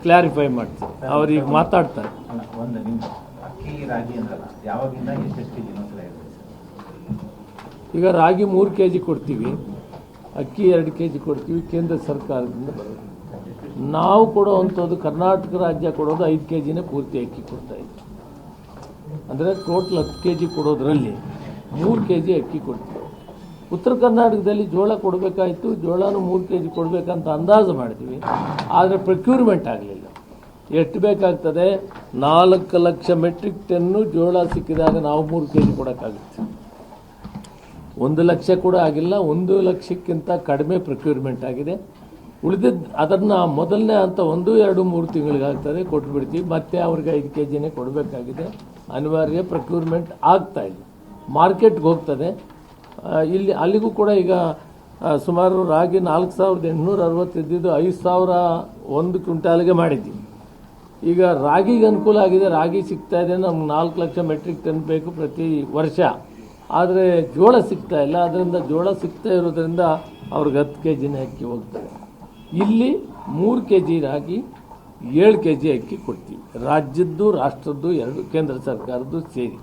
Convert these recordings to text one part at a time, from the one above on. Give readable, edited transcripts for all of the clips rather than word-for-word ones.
Clarify ಮಾಡ್ತೀನಿ. ಅವ್ರೀಗ ಮಾತಾಡ್ತಾರೆ. ಒಂದು ನಿಮಿಷ. ಅಕ್ಕಿ ರಾಗಿ ಅಂದ್ರಲ್ಲ, ಯಾವಾಗಿಂದ ಎಷ್ಟು ಕೆಜಿ ಮೊಸರು ಇದೆ? ಈಗ ರಾಗಿ 3 kg ಕೊಡ್ತೀವಿ, ಅಕ್ಕಿ 2 kg ಕೊಡ್ತೀವಿ. ಕೇಂದ್ರ ಸರ್ಕಾರದಿಂದ ಬರೋದು ನಾವು ಕೊಡೋವಂಥದ್ದು, ಕರ್ನಾಟಕ ರಾಜ್ಯ ಕೊಡೋದು 5 kgನೇ ಪೂರ್ತಿ ಅಕ್ಕಿ ಕೊಡ್ತಾ ಇದ್ದೀವಿ. ಅಂದರೆ ಟೋಟಲ್ 10 kg ಕೊಡೋದ್ರಲ್ಲಿ 3 kg ಅಕ್ಕಿ ಕೊಡ್ತೀವಿ. ಉತ್ತರ ಕರ್ನಾಟಕದಲ್ಲಿ ಜೋಳ ಕೊಡಬೇಕಾಯಿತು, ಜೋಳನೂ 3 kg ಕೊಡಬೇಕಂತ ಅಂದಾಜು ಮಾಡ್ತೀವಿ. ಆದರೆ ಪ್ರೊಕ್ಯೂರ್ಮೆಂಟ್ ಆಗಲಿಲ್ಲ. ಎಷ್ಟು ಬೇಕಾಗ್ತದೆ? 4 ಲಕ್ಷ ಮೆಟ್ರಿಕ್ ಟನ್ನು ಜೋಳ ಸಿಕ್ಕಿದಾಗ ನಾವು 3 kg ಕೊಡೋಕ್ಕಾಗುತ್ತೆ. 1 ಲಕ್ಷ ಕೂಡ ಆಗಿಲ್ಲ. 1 ಲಕ್ಷಕ್ಕಿಂತ ಕಡಿಮೆ ಪ್ರೊಕ್ಯೂರ್ಮೆಂಟ್ ಆಗಿದೆ. ಉಳಿದಿದ್ದು ಅದನ್ನು ಮೊದಲನೇ ಹಂತ 1, 2, 3 ತಿಂಗಳಿಗಾಗ್ತದೆ, ಕೊಟ್ಬಿಡ್ತೀವಿ. ಮತ್ತೆ ಅವ್ರಿಗೆ 5 kgನೇ ಕೊಡಬೇಕಾಗಿದೆ. ಅನಿವಾರ್ಯ. ಪ್ರೊಕ್ಯೂರ್ಮೆಂಟ್ ಆಗ್ತಾ ಇಲ್ಲ, ಮಾರ್ಕೆಟ್ಗೆ ಹೋಗ್ತದೆ. ಇಲ್ಲಿ ಅಲ್ಲಿಗೂ ಕೂಡ ಈಗ ಸುಮಾರು ರಾಗಿ 4860 ಇದ್ದಿದ್ದು 5001 ಕ್ವಿಂಟಾಲ್ಗೆ ಮಾಡಿದ್ದೀವಿ. ಈಗ ರಾಗಿಗೆ ಅನುಕೂಲ ಆಗಿದೆ, ರಾಗಿ ಸಿಗ್ತಾ ಇದೆ. ನಮ್ಗೆ 4 ಲಕ್ಷ ಮೆಟ್ರಿಕ್ ಟನ್ ಬೇಕು ಪ್ರತಿ ವರ್ಷ. ಆದರೆ ಜೋಳ ಸಿಗ್ತಾ ಇಲ್ಲ. ಅದರಿಂದ ಜೋಳ ಸಿಗ್ತಾ ಇರೋದ್ರಿಂದ ಅವ್ರಿಗೆ 10 kgನೇ ಅಕ್ಕಿ ಹೋಗ್ತದೆ. ಇಲ್ಲಿ 3 kg ರಾಗಿ, 7 kg ಅಕ್ಕಿ ಕೊಡ್ತೀವಿ. ರಾಜ್ಯದ್ದು, ರಾಷ್ಟ್ರದ್ದು, 2 ಕೇಂದ್ರ ಸರ್ಕಾರದ್ದು ಸೇರಿ.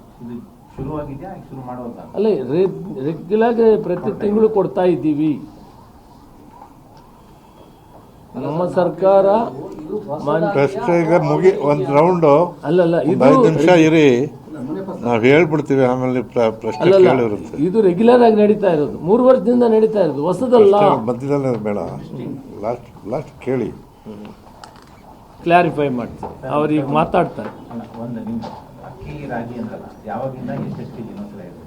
ಶುರುವಾಗಿದೆಯಾ? ಶುರು ಮಾಡೋದ? ಅಲ್ಲ, ರೆಗ್ಯುಲರ್ ಪ್ರತಿ ತಿಂಗಳು ಕೊಡ್ತಾ ಇದ್ದೀವಿ. ನಮ್ಮ ಸರ್ಕಾರ ಪ್ರಶ್ನೆ ಈಗ ಒಂದು ರೌಂಡ್ ಅಲ್ಲಲ್ಲ, ಇದು 5 ನಿಮಿಷ ಇರಿ, ನಾವು ಹೇಳ್ಬಿಡ್ತೀವಿ. ಆಮೇಲೆ ಪ್ರಶ್ನೆ ಕೇಳಿರುತ್ತೆ. ಇದು ರೆಗ್ಯುಲರ್ ಆಗಿ ನಡೀತಾ ಇರೋದು, 3 ವರ್ಷದಿಂದ ನಡೀತಾ ಇರೋದು, ಹೊಸದಲ್ಲ. ಮಧ್ಯದಲ್ಲಿ ಬೇಡ, ಲಾಸ್ಟ್ ಕೇಳಿ, ಕ್ಲಾರಿಫೈ ಮಾಡ್ತೀನಿ. ಅವ್ರೀಗ ಮಾತಾಡ್ತಾರೆ. ಒಂದು ನಿಮಿಷ. ಅಕ್ಕಿ ರಾಗಿ ಅಂದ್ರಲ್ಲ, ಯಾವಾಗಿಂದ ಎಷ್ಟು ಕೆಜಿ ಮೊಸರು ಇದೆ?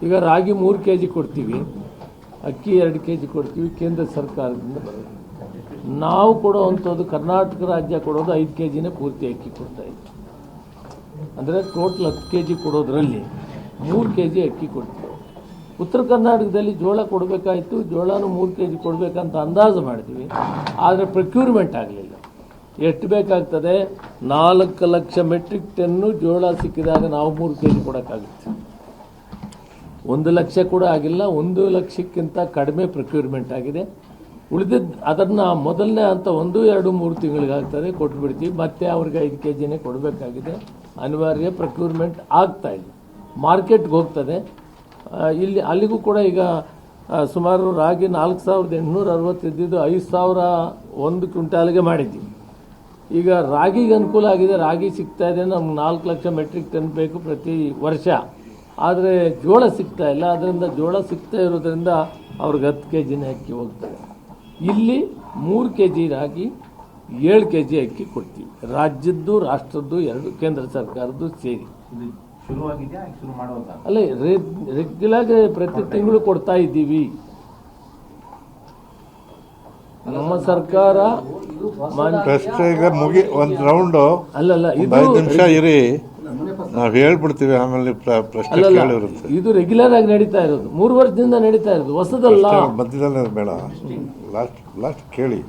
ಈಗ ರಾಗಿ 3 kg ಕೊಡ್ತೀವಿ, ಅಕ್ಕಿ 2 kg ಕೊಡ್ತೀವಿ. ಕೇಂದ್ರ ಸರ್ಕಾರದಿಂದ ಬರೋದು ನಾವು ಕೊಡೋವಂಥದ್ದು, ಕರ್ನಾಟಕ ರಾಜ್ಯ ಕೊಡೋದು 5 kgನೇ ಪೂರ್ತಿ ಅಕ್ಕಿ ಕೊಡ್ತಾ ಇದ್ದೀವಿ. ಅಂದರೆ ಟೋಟಲ್ 10 kg ಕೊಡೋದ್ರಲ್ಲಿ 3 kg ಅಕ್ಕಿ ಕೊಡ್ತೀವಿ. ಉತ್ತರ ಕರ್ನಾಟಕದಲ್ಲಿ ಜೋಳ ಕೊಡಬೇಕಾಯಿತು, ಜೋಳನೂ 3 kg ಕೊಡಬೇಕಂತ ಅಂದಾಜು ಮಾಡ್ತೀವಿ. ಆದರೆ ಪ್ರೊಕ್ಯೂರ್ಮೆಂಟ್ ಆಗಲಿಲ್ಲ. ಎಷ್ಟು ಬೇಕಾಗ್ತದೆ? 4 ಲಕ್ಷ ಮೆಟ್ರಿಕ್ ಟನ್ನು ಜೋಳ ಸಿಕ್ಕಿದಾಗ ನಾವು 3 kg ಕೊಡೋಕ್ಕಾಗುತ್ತೆ. 1 ಲಕ್ಷ ಕೂಡ ಆಗಿಲ್ಲ. 1 ಲಕ್ಷಕ್ಕಿಂತ ಕಡಿಮೆ ಪ್ರೊಕ್ಯೂರ್ಮೆಂಟ್ ಆಗಿದೆ. ಉಳಿದಿದ್ದು ಅದನ್ನು ಮೊದಲನೇ ಹಂತ 1, 2, 3 ತಿಂಗಳಿಗಾಗ್ತದೆ, ಕೊಟ್ಬಿಡ್ತೀವಿ. ಮತ್ತೆ ಅವ್ರಿಗೆ 5 kgನೇ ಕೊಡಬೇಕಾಗಿದೆ. ಅನಿವಾರ್ಯ. ಪ್ರೊಕ್ಯೂರ್ಮೆಂಟ್ ಆಗ್ತಾ ಇಲ್ಲ, ಮಾರ್ಕೆಟ್ಗೆ ಹೋಗ್ತದೆ. ಇಲ್ಲಿ ಅಲ್ಲಿಗೂ ಕೂಡ ಈಗ ಸುಮಾರು ರಾಗಿ 4860 ಇದ್ದಿದ್ದು 5001 ಕ್ವಿಂಟಾಲ್ಗೆ ಮಾಡಿದ್ದೀವಿ. ಈಗ ರಾಗಿಗೆ ಅನುಕೂಲ ಆಗಿದೆ, ರಾಗಿ ಸಿಗ್ತಾ ಇದೆ. ನಮ್ಗೆ 4 ಲಕ್ಷ ಮೆಟ್ರಿಕ್ ಟನ್ ಬೇಕು ಪ್ರತಿ ವರ್ಷ. ಆದರೆ ಜೋಳ ಸಿಗ್ತಾ ಇಲ್ಲ. ಅದರಿಂದ ಜೋಳ ಸಿಗ್ತಾ ಇರೋದ್ರಿಂದ ಅವ್ರಿಗೆ 10 kgನೇ ಅಕ್ಕಿ ಹೋಗ್ತದೆ. ಇಲ್ಲಿ 3 kg ರಾಗಿ, 7 kg ಅಕ್ಕಿ ಕೊಡ್ತೀವಿ. ರಾಜ್ಯದ್ದು, ರಾಷ್ಟ್ರದ್ದು, 2 ಕೇಂದ್ರ ಸರ್ಕಾರದ್ದು ಸೇರಿ. ಶುರುವಾಗಿದೆಯಾ? ಶುರು ಮಾಡೋದ? ಅಲ್ಲ, ರೆಗ್ಯುಲರ್ ಪ್ರತಿ ತಿಂಗಳು ಕೊಡ್ತಾ ಇದ್ದೀವಿ. ನಮ್ಮ ಸರ್ಕಾರ ಪ್ರಶ್ನೆ ಈಗ ಒಂದು ರೌಂಡ್ ಅಲ್ಲಲ್ಲ, ಇದು 5 ನಿಮಿಷ ಇರಿ, ನಾವು ಹೇಳ್ಬಿಡ್ತೀವಿ. ಆಮೇಲೆ ಪ್ರಶ್ನೆ ಕೇಳಿರುತ್ತೆ. ಇದು ರೆಗ್ಯುಲರ್ ಆಗಿ ನಡೀತಾ ಇರೋದು, 3 ವರ್ಷದಿಂದ ನಡೀತಾ ಇರೋದು, ಹೊಸದಲ್ಲ. ಮಧ್ಯದಲ್ಲಿ ಬೇಡ, ಲಾಸ್ಟ್ ಕೇಳಿ.